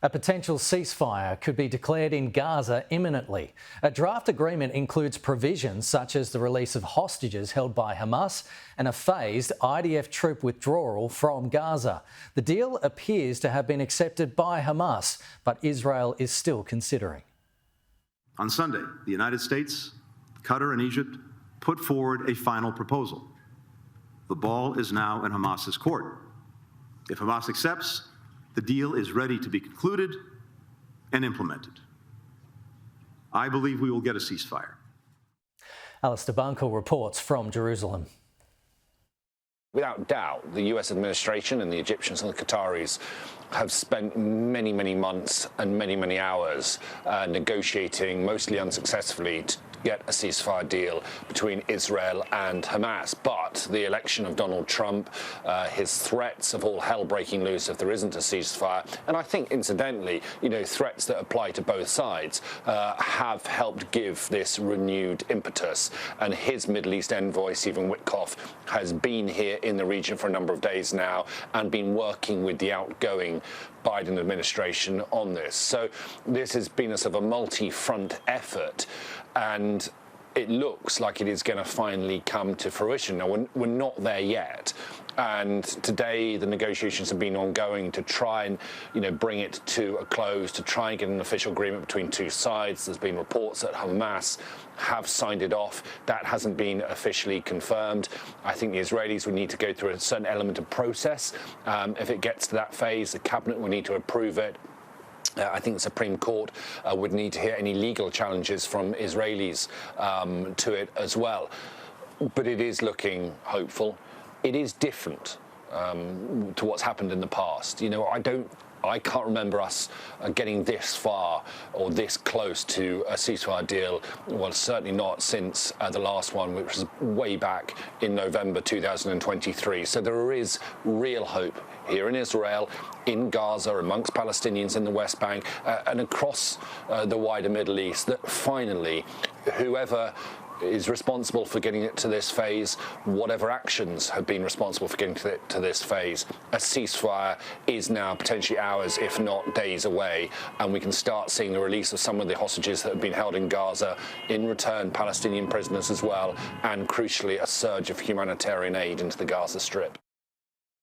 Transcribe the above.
A potential ceasefire could be declared in Gaza imminently. A draft agreement includes provisions such as the release of hostages held by Hamas and a phased IDF troop withdrawal from Gaza. The deal appears to have been accepted by Hamas, but Israel is still considering. On Sunday, the United States, Qatar and Egypt put forward a final proposal. The ball is now in Hamas's court. If Hamas accepts, the deal is ready to be concluded and implemented. I believe we will get a ceasefire. Alistair Bunkle reports from Jerusalem. Without doubt, the US administration and the Egyptians and the Qataris have spent many, many months and many, many hours negotiating, mostly unsuccessfully, to get a ceasefire deal between Israel and Hamas. But the election of Donald Trump, his threats of all hell breaking loose if there isn't a ceasefire, and I think, incidentally, threats that apply to both sides, have helped give this renewed impetus. And his Middle East envoy, Stephen Witkoff, has been here in the region for a number of days now and been working with the outgoing Biden administration on this. So this has been a sort of a multi-front effort, and it looks like it is going to finally come to fruition. Now, we're not there yet. And today the negotiations have been ongoing to try and, bring it to a close, to try and get an official agreement between two sides. There's been reports that Hamas have signed it off. That hasn't been officially confirmed. I think the Israelis would need to go through a certain element of process. If it gets to that phase, the cabinet will need to approve it. I think the Supreme Court would need to hear any legal challenges from Israelis to it as well. But it is looking hopeful. It is different to what's happened in the past. I can't remember us getting this far or this close to a ceasefire deal. Well, certainly not since the last one, which was way back in November 2023. So there is real hope here in Israel, in Gaza, amongst Palestinians in the West Bank, and across the wider Middle East, that finally, whoever is responsible for getting it to this phase, whatever actions have been responsible for getting to this phase, a ceasefire is now potentially hours, if not days away, and we can start seeing the release of some of the hostages that have been held in Gaza, in return Palestinian prisoners as well, and crucially a surge of humanitarian aid into the Gaza Strip.